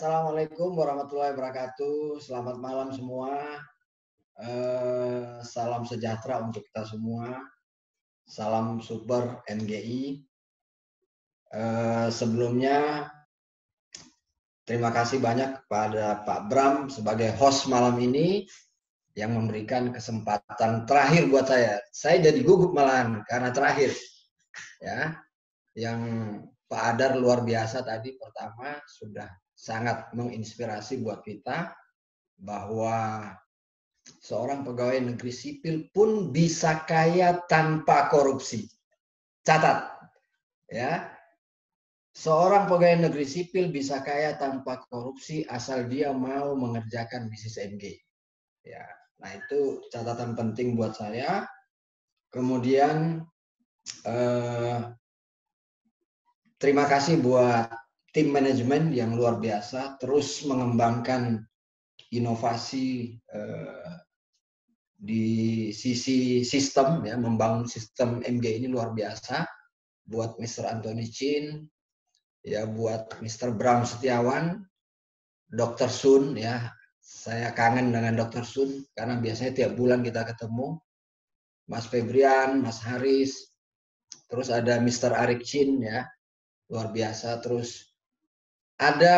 Assalamualaikum warahmatullahi wabarakatuh. Selamat malam semua. Salam sejahtera untuk kita semua. Salam super MGI. Sebelumnya terima kasih banyak kepada Pak Bram sebagai host malam ini yang memberikan kesempatan terakhir buat saya. Saya jadi gugup malahan karena terakhir, ya. Yang Pak Adar luar biasa tadi pertama sudah sangat menginspirasi buat kita bahwa seorang pegawai negeri sipil pun bisa kaya tanpa korupsi. Catat, ya. Seorang pegawai negeri sipil bisa kaya tanpa korupsi asal dia mau mengerjakan bisnis MG. Ya, nah itu catatan penting buat saya. Kemudian terima kasih buat tim manajemen yang luar biasa terus mengembangkan inovasi di sisi sistem, ya, membangun sistem MG ini luar biasa. Buat Mr. Anthony Chin, ya, buat Mr. Bram Setiawan, Dr. Sun, ya, saya kangen dengan Dr. Sun karena biasanya tiap bulan kita ketemu. Mas Febrian, Mas Haris, terus ada Mr. Arik Chin, ya, luar biasa. Terus ada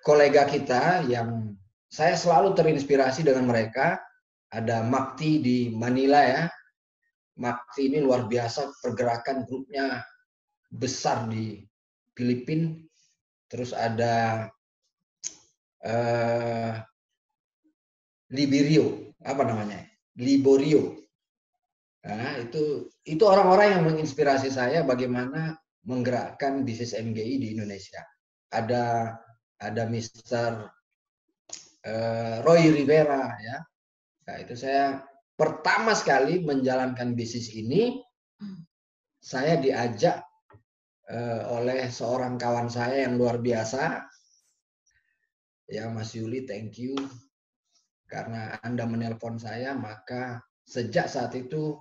kolega kita yang saya selalu terinspirasi dengan mereka. Ada Makti di Manila, ya. Makti ini luar biasa, pergerakan grupnya besar di Filipina. Terus ada Liberio, apa namanya? Liborio. Nah, itu orang-orang yang menginspirasi saya bagaimana menggerakkan bisnis MGI di Indonesia. Ada Mr. Roy Rivera, ya. Nah, itu saya pertama sekali menjalankan bisnis ini, saya diajak oleh seorang kawan saya yang luar biasa, ya, Mas Yuli, thank you karena Anda menelpon saya. Maka sejak saat itu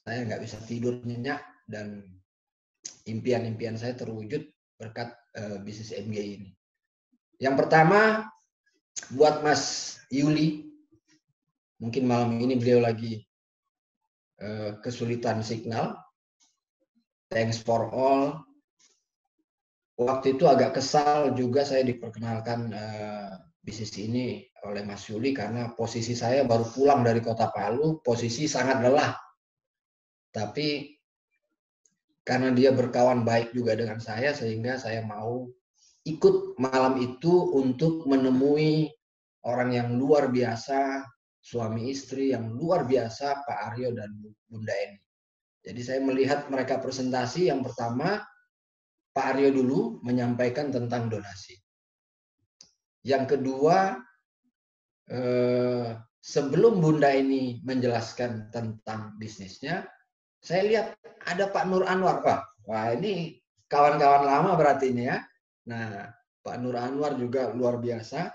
saya nggak bisa tidur nyenyak dan impian-impian saya terwujud berkat bisnis MG ini. Yang pertama buat Mas Yuli, mungkin malam ini beliau lagi kesulitan signal. Thanks for all. Waktu itu agak kesal juga saya diperkenalkan bisnis ini oleh Mas Yuli karena posisi saya baru pulang dari Kota Palu, posisi sangat lelah. Tapi karena dia berkawan baik juga dengan saya, sehingga saya mau ikut malam itu untuk menemui orang yang luar biasa, suami istri yang luar biasa, Pak Aryo dan Bunda Eni. Jadi saya melihat mereka presentasi. Yang pertama, Pak Aryo dulu menyampaikan tentang donasi. Yang kedua, sebelum Bunda Eni menjelaskan tentang bisnisnya, saya lihat ada Pak Nur Anwar. Wah, ini kawan-kawan lama berarti ini, ya. Nah, Pak Nur Anwar juga luar biasa.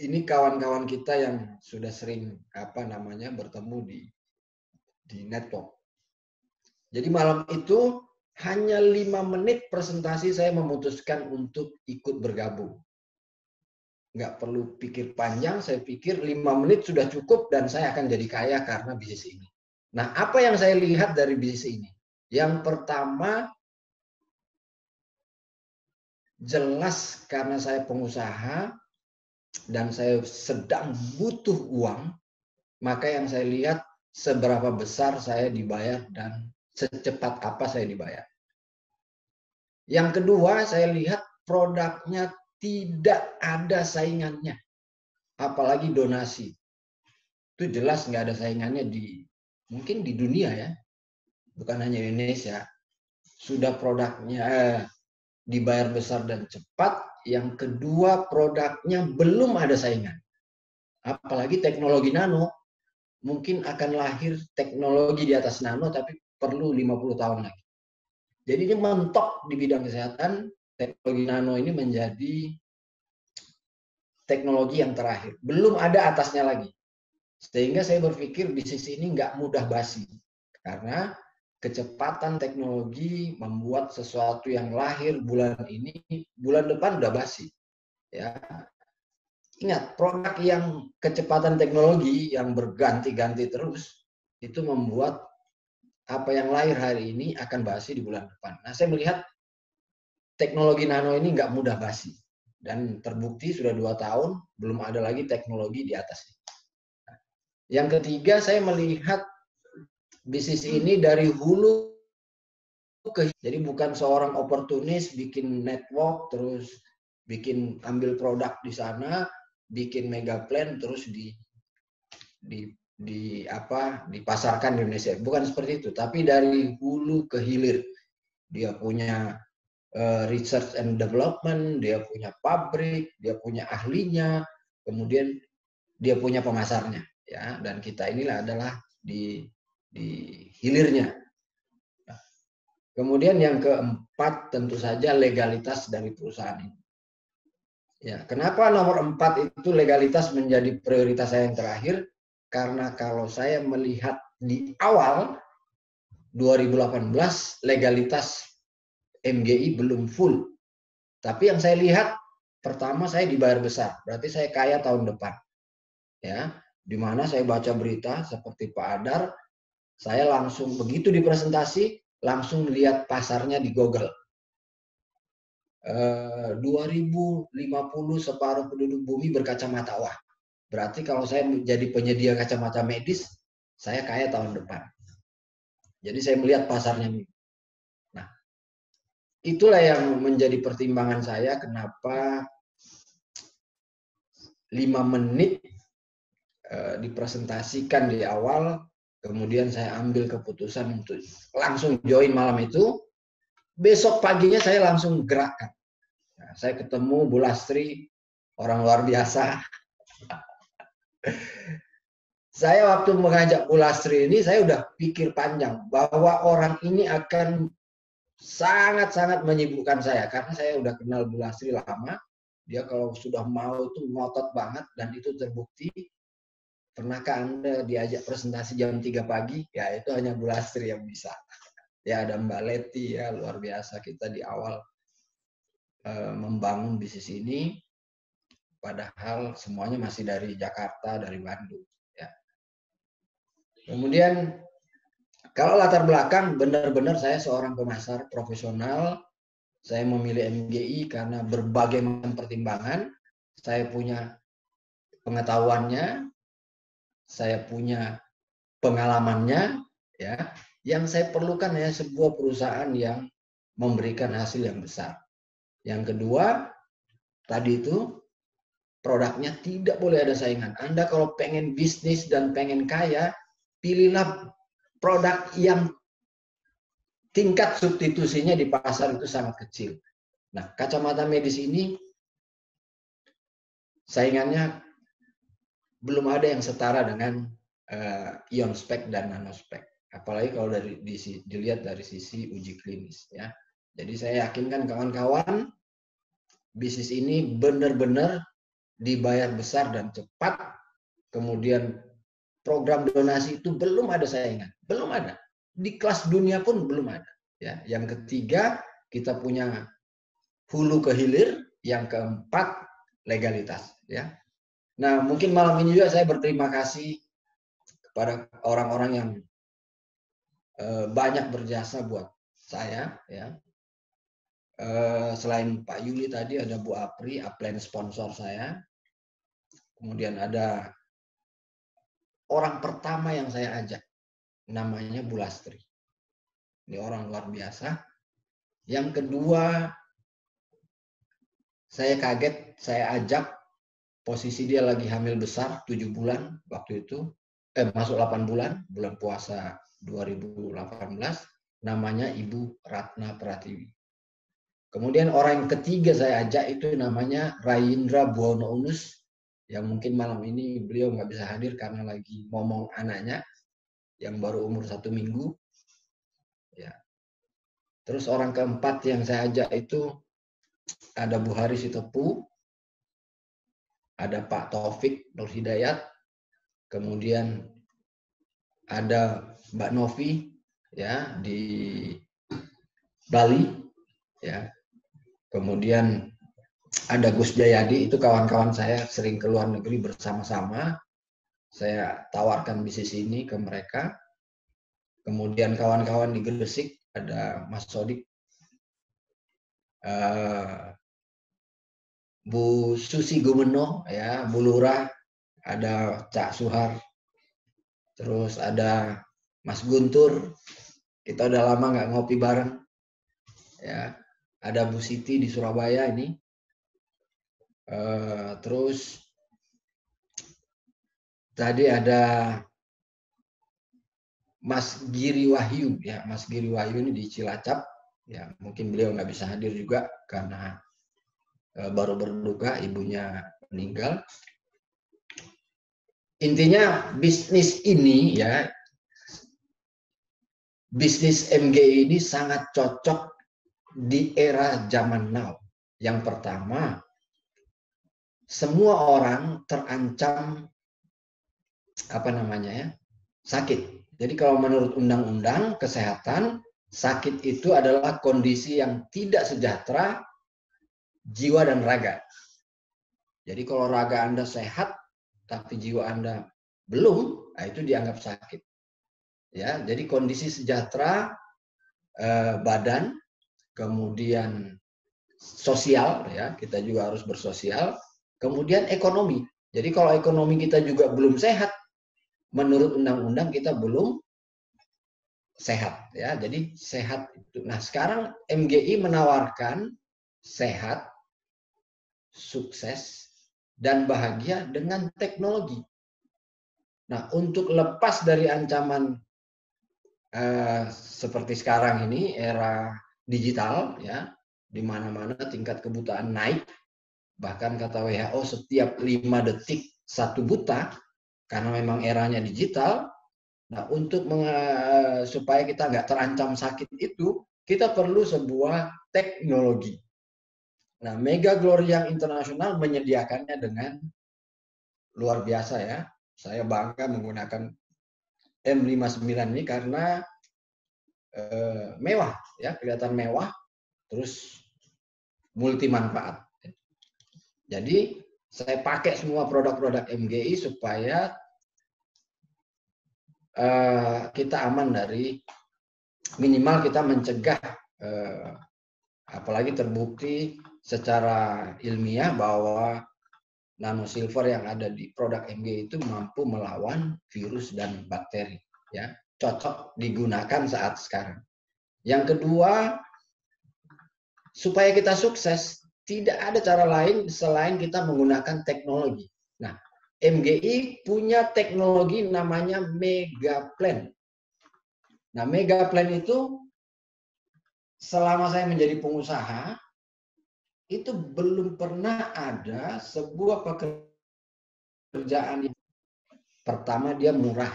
Ini kawan-kawan kita yang sudah sering bertemu di network. Jadi malam itu hanya 5 menit presentasi saya memutuskan untuk ikut bergabung. Nggak perlu pikir panjang, saya pikir 5 menit sudah cukup dan saya akan jadi kaya karena bisnis ini. Nah, apa yang saya lihat dari bisnis ini? Yang pertama, jelas karena saya pengusaha dan saya sedang butuh uang, maka yang saya lihat seberapa besar saya dibayar dan secepat apa saya dibayar. Yang kedua, saya lihat produknya tidak ada saingannya, apalagi donasi. Itu jelas nggak ada saingannya mungkin di dunia, ya, bukan hanya Indonesia. Sudah produknya dibayar besar dan cepat. Yang kedua, produknya belum ada saingan. Apalagi teknologi nano, mungkin akan lahir teknologi di atas nano, tapi perlu 50 tahun lagi. Jadi ini mentok di bidang kesehatan. Teknologi nano ini menjadi teknologi yang terakhir. Belum ada atasnya lagi. Sehingga saya berpikir bisnis ini nggak mudah basi. Karena kecepatan teknologi membuat sesuatu yang lahir bulan ini, bulan depan udah basi. Ya, ingat, produk yang kecepatan teknologi yang berganti-ganti terus itu membuat apa yang lahir hari ini akan basi di bulan depan. Nah, saya melihat teknologi nano ini nggak mudah basi. Dan terbukti sudah 2 tahun, belum ada lagi teknologi di atasnya. Yang ketiga, saya melihat bisnis ini dari hulu ke, jadi bukan seorang oportunis bikin network, terus bikin ambil produk di sana, bikin mega plan, terus dipasarkan di Indonesia. Bukan seperti itu, tapi dari hulu ke hilir. Dia punya research and development, dia punya pabrik, dia punya ahlinya, kemudian dia punya pemasarnya, ya. Dan kita inilah adalah di hilirnya. Nah, kemudian yang keempat tentu saja legalitas dari perusahaan ini. Ya, kenapa nomor 4 itu legalitas menjadi prioritas saya yang terakhir? Karena kalau saya melihat di awal 2018 legalitas MGI belum full. Tapi yang saya lihat, pertama saya dibayar besar, berarti saya kaya tahun depan. Ya, di mana saya baca berita seperti Pak Adar, saya langsung begitu dipresentasi, langsung lihat pasarnya di Google. 2050 separuh penduduk bumi berkacamata. Wah, berarti kalau saya menjadi penyedia kacamata medis, saya kaya tahun depan. Jadi saya melihat pasarnya. Nah, itulah yang menjadi pertimbangan saya kenapa 5 menit dipresentasikan di awal, kemudian saya ambil keputusan untuk langsung join malam itu. Besok paginya saya langsung gerakkan. Nah, saya ketemu Bu Lastri, orang luar biasa. Saya waktu mengajak Bu Lastri ini, saya udah pikir panjang bahwa orang ini akan sangat-sangat menyibukkan saya, karena saya udah kenal Bu Lastri lama. Dia kalau sudah mau itu ngotot banget, dan itu terbukti. Pernahkah Anda diajak presentasi jam 3 pagi? Ya, itu hanya Bu Lastri yang bisa. Ya, ada Mbak Leti, ya, luar biasa. Kita di awal membangun bisnis ini, padahal semuanya masih dari Jakarta, dari Bandung. Ya. Kemudian, kalau latar belakang, benar-benar saya seorang pemasar profesional. Saya memilih MGI karena berbagai macam pertimbangan. Saya punya pengetahuannya, saya punya pengalamannya, ya. Yang saya perlukan ya sebuah perusahaan yang memberikan hasil yang besar. Yang kedua, tadi itu produknya tidak boleh ada saingan. Anda kalau pengen bisnis dan pengen kaya, pilihlah produk yang tingkat substitusinya di pasar itu sangat kecil. Nah, kacamata medis ini saingannya belum ada yang setara dengan ion spec dan nanospec. Apalagi kalau dilihat dari sisi uji klinis, ya. Jadi saya yakinkan kawan-kawan, bisnis ini benar-benar dibayar besar dan cepat. Kemudian program donasi itu belum ada saingan, belum ada. Di kelas dunia pun belum ada. Ya. Yang ketiga, kita punya hulu ke hilir. Yang keempat, legalitas. Ya. Nah, mungkin malam ini juga saya berterima kasih kepada orang-orang yang banyak berjasa buat saya, ya. Selain Pak Yuli tadi, ada Bu Apri, upline sponsor saya. Kemudian ada orang pertama yang saya ajak, namanya Bu Lastri. Ini orang luar biasa. Yang kedua, saya kaget, saya ajak, posisi dia lagi hamil besar, 7 bulan waktu itu. Masuk 8 bulan, bulan puasa 2018, namanya Ibu Ratna Pratiwi. Kemudian orang yang ketiga saya ajak itu namanya Raindra Buwono Unus, yang mungkin malam ini beliau nggak bisa hadir karena lagi ngomong anaknya yang baru umur 1 minggu. Ya. Terus orang keempat yang saya ajak itu ada Bu Haris Sitopu, ada Pak Taufik Nur Hidayat, kemudian ada Mbak Novi, ya di Bali, ya. Kemudian ada Gus Jayadi, itu kawan-kawan saya sering ke luar negeri bersama-sama. Saya tawarkan bisnis ini ke mereka. Kemudian kawan-kawan di Gresik ada Mas Sodik, Bu Susi Gumeno, ya, Bu Lurah, ada Cak Suhar, terus ada Mas Guntur, kita udah lama nggak ngopi bareng, ya. Ada Bu Siti di Surabaya ini, terus tadi ada Mas Giri Wahyu, ya, Mas Giri Wahyu ini di Cilacap, ya, mungkin beliau nggak bisa hadir juga karena baru berduka, ibunya meninggal. Intinya bisnis ini, ya, bisnis MGI ini sangat cocok di era zaman now. Yang pertama, semua orang terancam sakit. Jadi kalau menurut undang-undang kesehatan, sakit itu adalah kondisi yang tidak sejahtera jiwa dan raga. Jadi kalau raga Anda sehat tapi jiwa Anda belum, nah itu dianggap sakit. Ya, jadi kondisi sejahtera badan, kemudian sosial, ya, kita juga harus bersosial, kemudian ekonomi. Jadi kalau ekonomi kita juga belum sehat, menurut undang-undang kita belum sehat, ya. Jadi sehat itu. Nah, sekarang MGI menawarkan sehat, sukses, dan bahagia dengan teknologi. Nah, untuk lepas dari ancaman seperti sekarang ini, era digital, ya, di mana-mana tingkat kebutaan naik, bahkan kata WHO setiap 5 detik 1 buta, karena memang eranya digital. Nah, untuk supaya kita nggak terancam sakit itu, kita perlu sebuah teknologi. Nah, Mega Gloria Internasional menyediakannya dengan luar biasa, ya. Saya bangga menggunakan M59 ini karena mewah, ya, kelihatan mewah, terus multi manfaat. Jadi saya pakai semua produk-produk MGI supaya kita aman dari, minimal kita mencegah, apalagi terbukti secara ilmiah bahwa nanosilver yang ada di produk MGI itu mampu melawan virus dan bakteri, ya, cocok digunakan saat sekarang. Yang kedua, supaya kita sukses, tidak ada cara lain selain kita menggunakan teknologi. Nah, MGI punya teknologi namanya Megaplan. Nah, Megaplan itu selama saya menjadi pengusaha, itu belum pernah ada sebuah pekerjaan. Pertama, dia murah.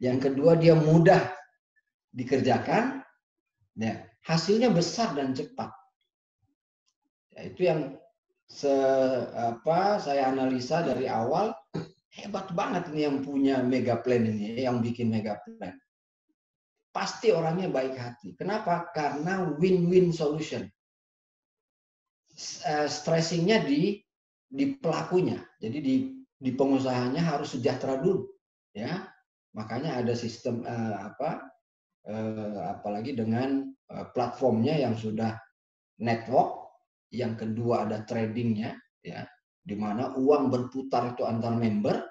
Yang kedua, dia mudah dikerjakan. Ya, hasilnya besar dan cepat. Ya, itu yang saya analisa dari awal, hebat banget nih yang punya Megaplan ini, yang bikin Megaplan. Pasti orangnya baik hati. Kenapa? Karena win-win solution. Stressingnya di pelakunya. Jadi di pengusahanya harus sejahtera dulu, ya. Makanya ada sistem apalagi dengan platformnya yang sudah network. Yang kedua ada tradingnya, ya, di mana uang berputar itu antar member.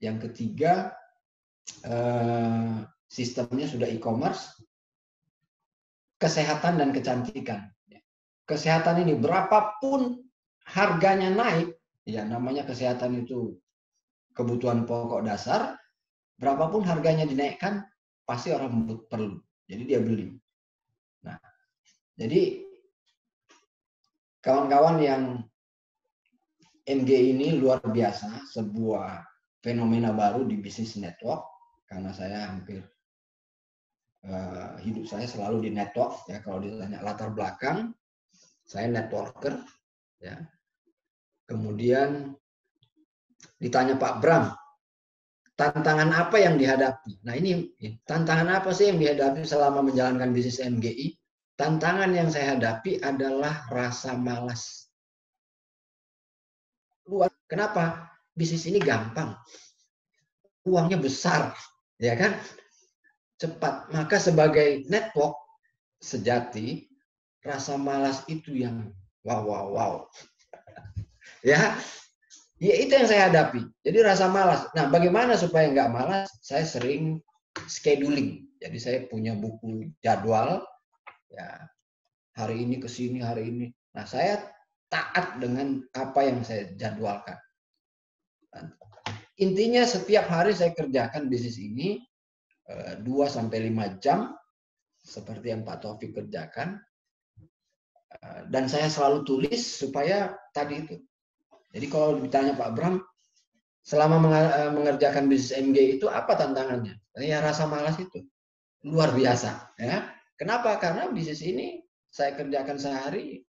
Yang ketiga sistemnya sudah e-commerce. Kesehatan dan kecantikan. Kesehatan ini berapapun harganya naik, ya, namanya kesehatan itu kebutuhan pokok dasar, berapapun harganya dinaikkan, pasti orang perlu. Jadi dia beli. Nah, jadi kawan-kawan yang MG ini luar biasa, sebuah fenomena baru di bisnis network, karena saya hampir hidup saya selalu di network, ya. Kalau ditanya latar belakang, saya networker, ya. Kemudian ditanya Pak Bram, tantangan apa yang dihadapi. Nah ini tantangan apa sih yang dihadapi selama menjalankan bisnis MGI? Tantangan yang saya hadapi adalah rasa malas. Kenapa? Bisnis ini gampang, uangnya besar, ya kan? Cepat. Maka sebagai network sejati, rasa malas itu yang wow. Ya, ya itu yang saya hadapi. Jadi rasa malas. Nah, bagaimana supaya nggak malas? Saya sering scheduling. Jadi saya punya buku jadwal. Ya, hari ini ke sini, hari ini. Nah, saya taat dengan apa yang saya jadwalkan. Intinya setiap hari saya kerjakan bisnis ini 2-5 jam seperti yang Pak Taufik kerjakan. Dan saya selalu tulis supaya tadi itu. Jadi kalau ditanya Pak Bram, selama mengerjakan bisnis MG itu apa tantangannya? Ya rasa malas itu luar biasa. Ya. Kenapa? Karena bisnis ini saya kerjakan sehari,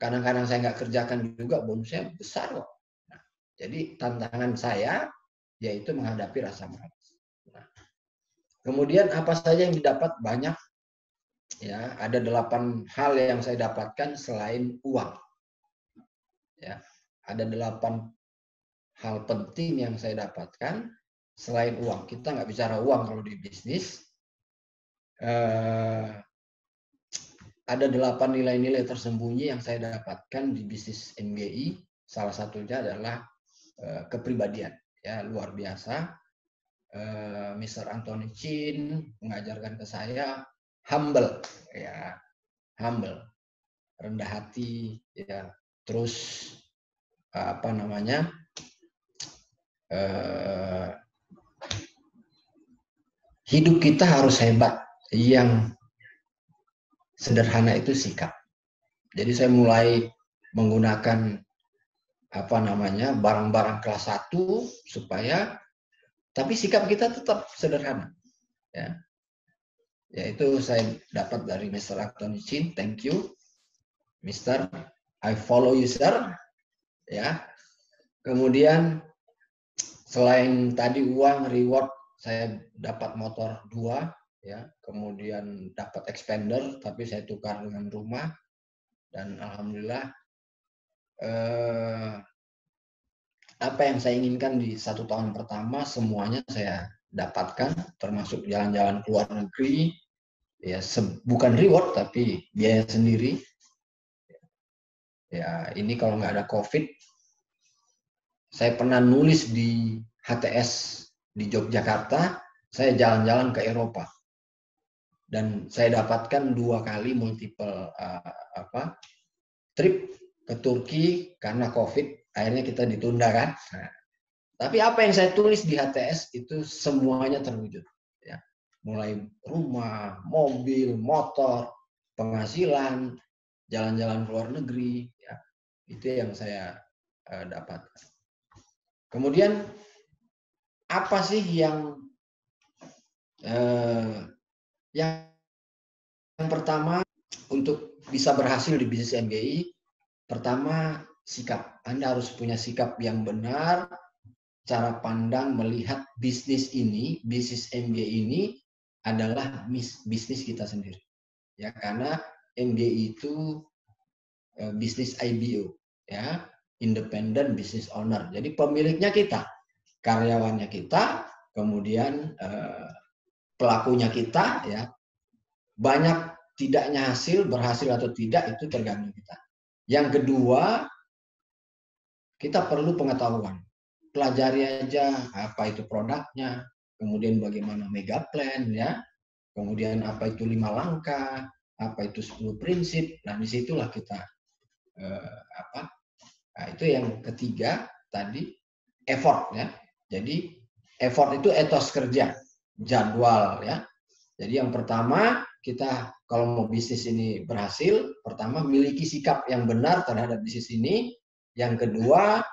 kadang-kadang saya nggak kerjakan juga, bonusnya besar kok. Nah, jadi tantangan saya yaitu menghadapi rasa malas. Nah, kemudian apa saja yang didapat? Banyak. Ya, ada 8 hal yang saya dapatkan selain uang. Ya, ada 8 hal penting yang saya dapatkan selain uang. Kita nggak bicara uang kalau di bisnis. Ada 8 nilai-nilai tersembunyi yang saya dapatkan di bisnis MGI. Salah satunya adalah kepribadian. Ya, luar biasa. Mr. Anthony Chin mengajarkan ke saya humble, ya, humble, rendah hati, ya, terus apa namanya, hidup kita harus hebat. Yang sederhana itu sikap. Jadi saya mulai menggunakan apa namanya barang-barang kelas 1 supaya, tapi sikap kita tetap sederhana. Ya. Yaitu saya dapat dari Mr. Anthony Chin. Thank you, Mr. I follow you, sir. Ya. Kemudian selain tadi uang, reward, saya dapat motor 2, ya. Kemudian dapat expander, tapi saya tukar dengan rumah. Dan alhamdulillah apa yang saya inginkan di 1 tahun pertama semuanya saya dapatkan, termasuk jalan-jalan ke luar negeri. Ya, bukan reward tapi biaya sendiri. Ya, ini kalau nggak ada COVID, saya pernah nulis di HTS di Yogyakarta, saya jalan-jalan ke Eropa. Dan saya dapatkan 2 kali multiple trip ke Turki karena COVID, akhirnya kita ditunda kan. Nah, tapi apa yang saya tulis di HTS itu semuanya terwujud. Ya. Mulai rumah, mobil, motor, penghasilan, jalan-jalan ke luar negeri, ya. Itu yang saya dapatkan. Kemudian apa sih yang pertama untuk bisa berhasil di bisnis MGI? Pertama, sikap. Anda harus punya sikap yang benar, cara pandang melihat bisnis ini, bisnis MGI ini adalah bisnis kita sendiri. Ya, karena MGI itu bisnis IBO, ya, independent business owner. Jadi pemiliknya kita, karyawannya kita, kemudian pelakunya kita, ya. Banyak tidaknya hasil, berhasil atau tidak itu tergantung kita. Yang kedua, kita perlu pengetahuan. Pelajari aja apa itu produknya, kemudian bagaimana mega plan, ya. Kemudian apa itu 5 langkah, apa itu 10 prinsip. Nah, disitulah kita Nah, itu yang ketiga tadi, effort, ya. Jadi effort itu etos kerja, jadwal, ya. Jadi yang pertama, kita kalau mau bisnis ini berhasil, pertama miliki sikap yang benar terhadap bisnis ini. Yang kedua,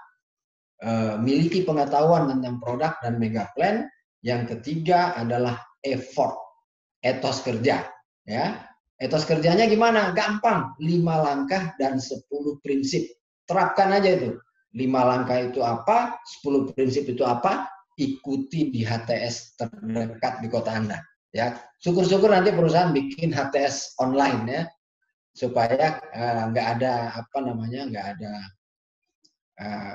miliki pengetahuan tentang produk dan mega plan. Yang ketiga adalah effort, etos kerja, ya. Etos kerjanya gimana? Gampang, 5 langkah dan 10 prinsip. Terapkan aja itu. 5 langkah itu apa, 10 prinsip itu apa, ikuti di HTS terdekat di kota Anda. Ya, syukur-syukur nanti perusahaan bikin HTS online ya, supaya nggak ada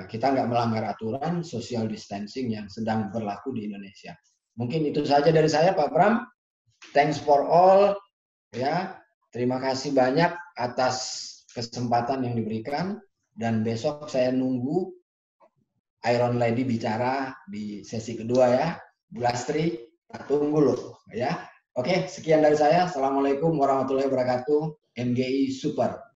kita nggak melanggar aturan social distancing yang sedang berlaku di Indonesia. Mungkin itu saja dari saya, Pak Pram. Thanks for all. Ya, terima kasih banyak atas kesempatan yang diberikan, dan besok saya nunggu Iron Lady bicara di sesi kedua ya. Bu Lastri, kita tunggu loh ya. Oke, sekian dari saya. Assalamualaikum warahmatullahi wabarakatuh. MGI Super.